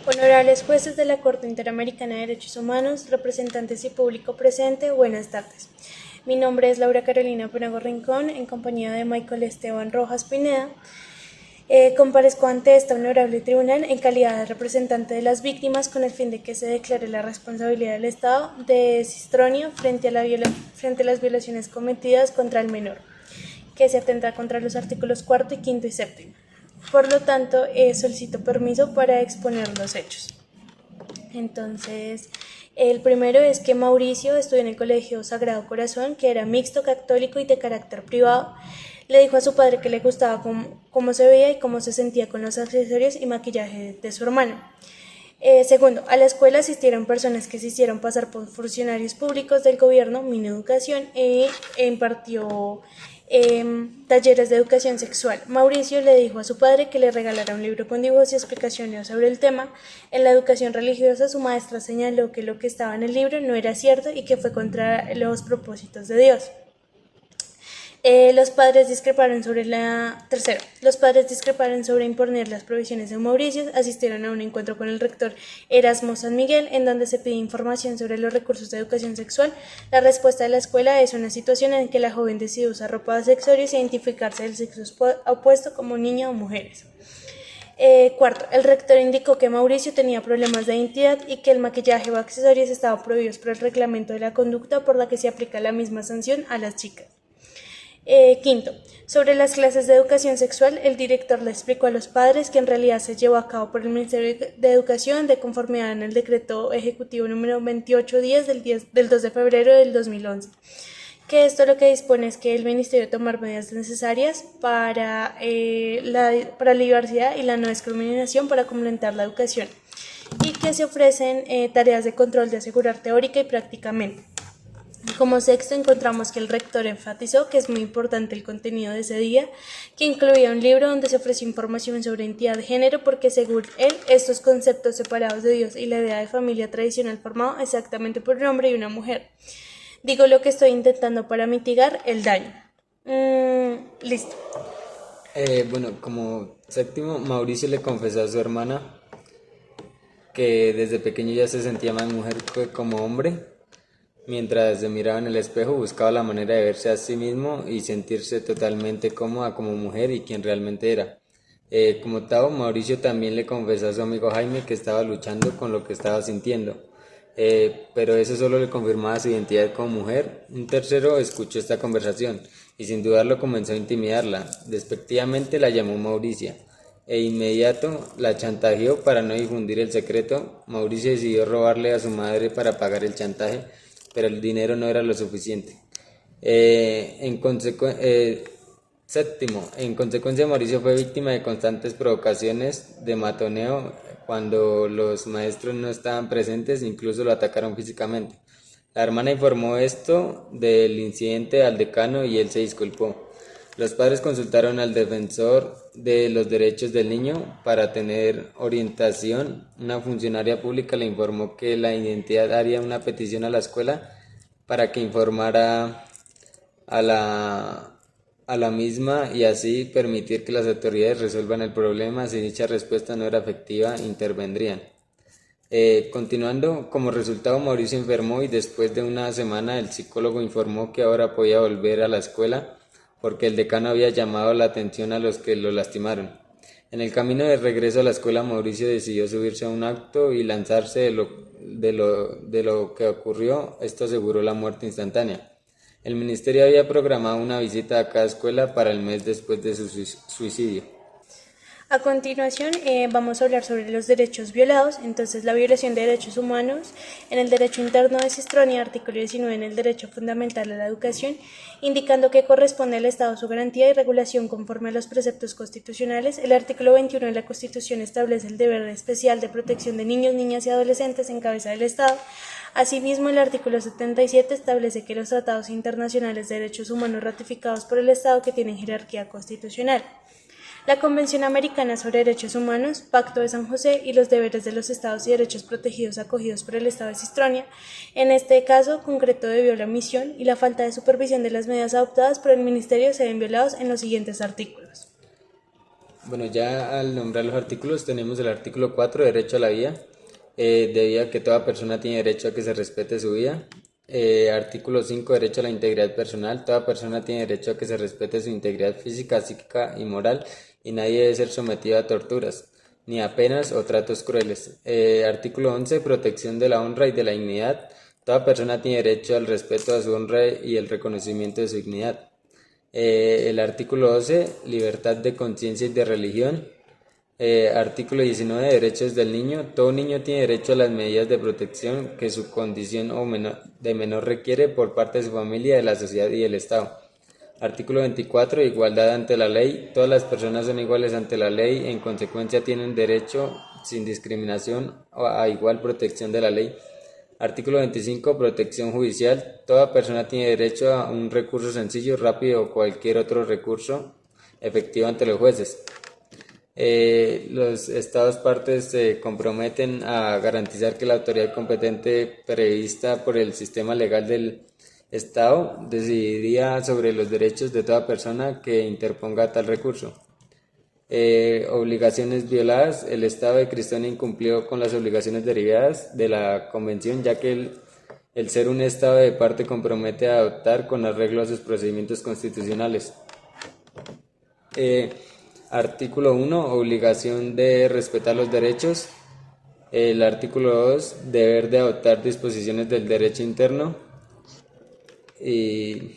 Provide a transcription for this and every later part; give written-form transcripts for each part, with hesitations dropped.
Honorables jueces de la Corte Interamericana de Derechos Humanos, representantes y público presente, buenas tardes. Mi nombre es Laura Carolina Penago Rincón, en compañía de Michael Esteban Rojas Pineda. Comparezco ante esta honorable tribunal en calidad de representante de las víctimas con el fin de que se declare la responsabilidad del Estado de Sistronia frente a las violaciones cometidas contra el menor, que se atenta contra los artículos 4, 5 y 7. Por lo tanto, solicito permiso para exponer los hechos. Entonces, el primero es que Mauricio estudió en el Colegio Sagrado Corazón, que era mixto, católico y de carácter privado. Le dijo a su padre que le gustaba cómo se veía y cómo se sentía con los accesorios y maquillaje de su hermano. Segundo, a la escuela asistieron personas que se hicieron pasar por funcionarios públicos del gobierno, Mineducación, e impartió talleres de educación sexual. Mauricio le dijo a su padre que le regalara un libro con dibujos y explicaciones sobre el tema. En la educación religiosa, su maestra señaló que lo que estaba en el libro no era cierto y que fue contra los propósitos de Dios. Los padres discreparon sobre imponer las provisiones de Mauricio. Asistieron a un encuentro con el rector Erasmo San Miguel, en donde se pide información sobre los recursos de educación sexual. La respuesta de la escuela es una situación en que la joven decide usar ropa de accesorios e identificarse del sexo opuesto como niña o mujeres. Cuarto, el rector indicó que Mauricio tenía problemas de identidad y que el maquillaje o accesorios estaban prohibidos por el reglamento de la conducta, por la que se aplica la misma sanción a las chicas. Quinto, sobre las clases de educación sexual, el director le explicó a los padres que en realidad se llevó a cabo por el Ministerio de Educación de conformidad en el decreto ejecutivo número 2810 del 2 de febrero del 2011, que esto lo que dispone es que el Ministerio tomar medidas necesarias para la diversidad y la no discriminación para complementar la educación, y que se ofrecen tareas de control de asegurar teórica y prácticamente. Como sexto, encontramos que el rector enfatizó que es muy importante el contenido de ese día, que incluía un libro donde se ofreció información sobre identidad de género, porque según él, estos conceptos separados de Dios y la idea de familia tradicional formado exactamente por un hombre y una mujer. Digo lo que estoy intentando para mitigar el daño. Listo. Bueno, como séptimo, Mauricio le confesó a su hermana que desde pequeño ya se sentía más mujer que como hombre. Mientras se miraba en el espejo, buscaba la manera de verse a sí mismo y sentirse totalmente cómoda como mujer y quien realmente era. Como octavo, Mauricio también le confesó a su amigo Jaime que estaba luchando con lo que estaba sintiendo, pero eso solo le confirmaba su identidad como mujer. Un tercero escuchó esta conversación y sin dudarlo comenzó a intimidarla. Despectivamente la llamó Mauricia e inmediato la chantajeó para no difundir el secreto. Mauricio decidió robarle a su madre para pagar el chantaje, pero el dinero no era lo suficiente. Séptimo, en consecuencia Mauricio fue víctima de constantes provocaciones de matoneo. Cuando los maestros no estaban presentes, incluso lo atacaron físicamente. La hermana informó esto del incidente al decano y él se disculpó. Los padres consultaron al defensor de los derechos del niño para tener orientación. Una funcionaria pública le informó que la identidad haría una petición a la escuela para que informara a la misma y así permitir que las autoridades resuelvan el problema. Si dicha respuesta no era efectiva, intervendrían. Continuando, como resultado Mauricio enfermó y después de una semana el psicólogo informó que ahora podía volver a la escuela porque el decano había llamado la atención a los que lo lastimaron. En el camino de regreso a la escuela, Mauricio decidió subirse a un auto y lanzarse de lo que ocurrió. Esto aseguró la muerte instantánea. El ministerio había programado una visita a cada escuela para el mes después de su suicidio. A continuación, vamos a hablar sobre los derechos violados. Entonces, la violación de derechos humanos en el derecho interno de Sistronia, artículo 19 en el derecho fundamental a la educación, indicando que corresponde al Estado su garantía y regulación conforme a los preceptos constitucionales. El artículo 21 de la Constitución establece el deber especial de protección de niños, niñas y adolescentes en cabeza del Estado. Asimismo, el artículo 77 establece que los tratados internacionales de derechos humanos ratificados por el Estado que tienen jerarquía constitucional. La Convención Americana sobre Derechos Humanos, Pacto de San José y los deberes de los estados y derechos protegidos acogidos por el Estado de Sistronia, en este caso concreto debió la omisión y la falta de supervisión de las medidas adoptadas por el Ministerio se ven violados en los siguientes artículos. Bueno, ya al nombrar los artículos tenemos el artículo 4, derecho a la vida, debido a que toda persona tiene derecho a que se respete su vida. Artículo 5, derecho a la integridad personal, toda persona tiene derecho a que se respete su integridad física, psíquica y moral y nadie debe ser sometido a torturas, ni a penas o tratos crueles. Artículo 11, protección de la honra y de la dignidad, toda persona tiene derecho al respeto a su honra y el reconocimiento de su dignidad. El artículo 12, libertad de conciencia y de religión. Artículo 19, derechos del niño. Todo niño tiene derecho a las medidas de protección que su condición de menor requiere por parte de su familia, de la sociedad y del Estado. Artículo 24, igualdad ante la ley. Todas las personas son iguales ante la ley, en consecuencia tienen derecho sin discriminación a igual protección de la ley. Artículo 25, protección judicial. Toda persona tiene derecho a un recurso sencillo, rápido o cualquier otro recurso efectivo ante los jueces. Los estados partes se comprometen a garantizar que la autoridad competente prevista por el sistema legal del Estado decidiría sobre los derechos de toda persona que interponga tal recurso. Obligaciones violadas. El Estado de Cristiana incumplió con las obligaciones derivadas de la Convención, ya que el ser un Estado de parte compromete a adoptar con arreglo a sus procedimientos constitucionales. Artículo 1, obligación de respetar los derechos. El artículo 2, deber de adoptar disposiciones del derecho interno. Y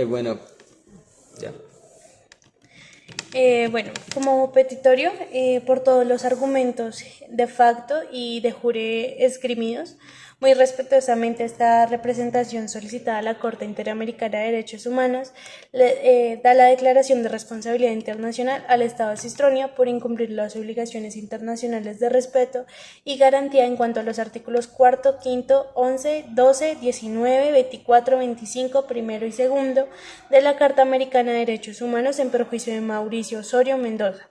bueno, ya. Bueno, como petitorio, por todos los argumentos de facto y de jure esgrimidos, muy respetuosamente esta representación solicitada a la Corte Interamericana de Derechos Humanos da la declaración de responsabilidad internacional al Estado de Cistronia por incumplir las obligaciones internacionales de respeto y garantía en cuanto a los artículos 4, 5, 11, 12, 19, 24, 25, primero y segundo de la Carta Americana de Derechos Humanos en perjuicio de Mauricio Osorio Mendoza.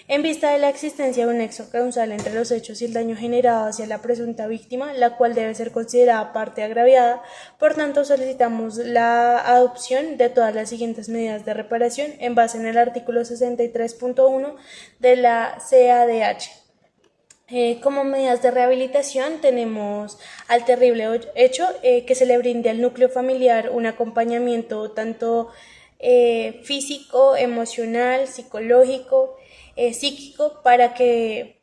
En vista de la existencia de un nexo causal entre los hechos y el daño generado hacia la presunta víctima, la cual debe ser considerada parte agraviada, por tanto solicitamos la adopción de todas las siguientes medidas de reparación en base en el artículo 63.1 de la CADH. Como medidas de rehabilitación tenemos al terrible hecho que se le brinde al núcleo familiar un acompañamiento tanto físico, emocional, psicológico, psíquico para que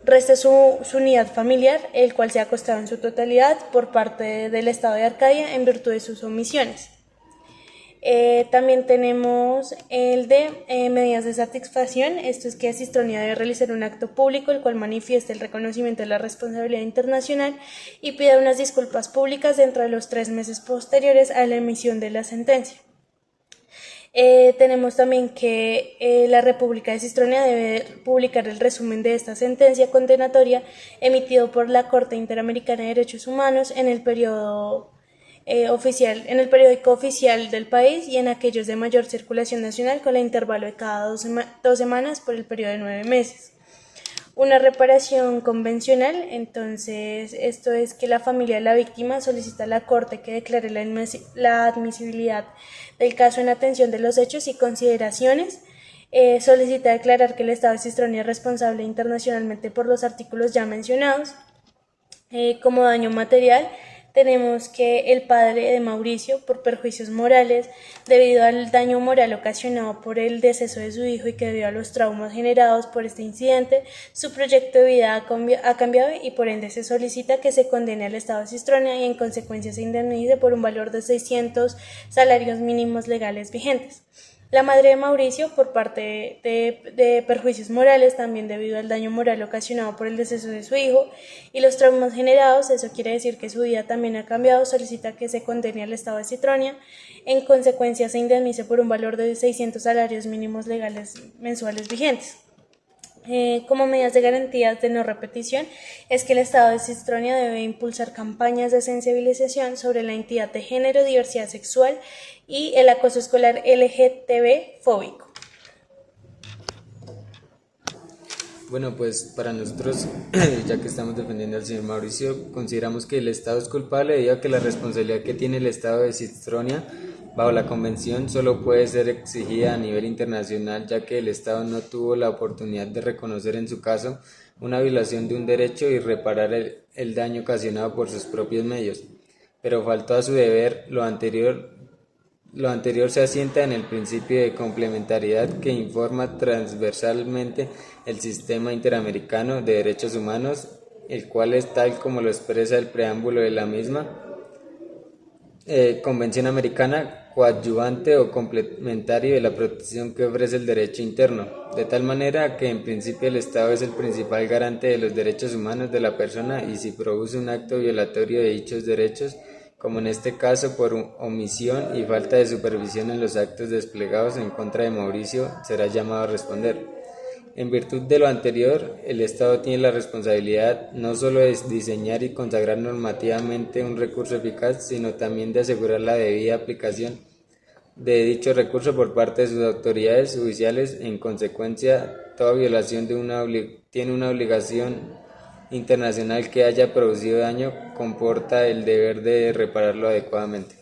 reste su unidad familiar, el cual se ha costado en su totalidad por parte del Estado de Arcadia en virtud de sus omisiones. También tenemos el de medidas de satisfacción. Esto es que Cistronia debe realizar un acto público el cual manifieste el reconocimiento de la responsabilidad internacional y pida unas disculpas públicas dentro de los 3 meses posteriores a la emisión de la sentencia. Tenemos también que la República de Cistronia debe publicar el resumen de esta sentencia condenatoria emitido por la Corte Interamericana de Derechos Humanos en el periódico oficial del país y en aquellos de mayor circulación nacional con el intervalo de cada 2 semanas por el periodo de 9 meses. Una reparación convencional, entonces esto es que la familia de la víctima solicita a la Corte que declare la admisibilidad del caso en atención de los hechos y consideraciones. Solicita declarar que el Estado de Cistronia es responsable internacionalmente por los artículos ya mencionados. Como daño material, tenemos que el padre de Mauricio, por perjuicios morales, debido al daño moral ocasionado por el deceso de su hijo y que debido a los traumas generados por este incidente, su proyecto de vida ha cambiado y por ende se solicita que se condene al Estado de Cistronia y en consecuencia se indemnice por un valor de 600 salarios mínimos legales vigentes. La madre de Mauricio, por parte de perjuicios morales, también debido al daño moral ocasionado por el deceso de su hijo y los traumas generados, eso quiere decir que su vida también ha cambiado, solicita que se condene al Estado de Cistronia, en consecuencia se indemnice por un valor de 600 salarios mínimos legales mensuales vigentes. Como medidas de garantías de no repetición es que el Estado de Cistronia debe impulsar campañas de sensibilización sobre la identidad de género, diversidad sexual y el acoso escolar LGTB fóbico. Bueno, pues para nosotros, ya que estamos defendiendo al señor Mauricio, consideramos que el Estado es culpable debido a que la responsabilidad que tiene el Estado de Cistronia Bajo la Convención solo puede ser exigida a nivel internacional, ya que el Estado no tuvo la oportunidad de reconocer en su caso una violación de un derecho y reparar el daño ocasionado por sus propios medios. Pero faltó a su deber. Lo anterior se asienta en el principio de complementariedad que informa transversalmente el sistema interamericano de derechos humanos, el cual es tal como lo expresa el preámbulo de la misma Convención Americana, coadyuvante o complementario de la protección que ofrece el derecho interno, de tal manera que en principio el Estado es el principal garante de los derechos humanos de la persona y si produce un acto violatorio de dichos derechos, como en este caso por omisión y falta de supervisión en los actos desplegados en contra de Mauricio, será llamado a responder. En virtud de lo anterior, el Estado tiene la responsabilidad no solo de diseñar y consagrar normativamente un recurso eficaz, sino también de asegurar la debida aplicación de dicho recurso por parte de sus autoridades judiciales. En consecuencia, toda violación tiene una obligación internacional que haya producido daño comporta el deber de repararlo adecuadamente.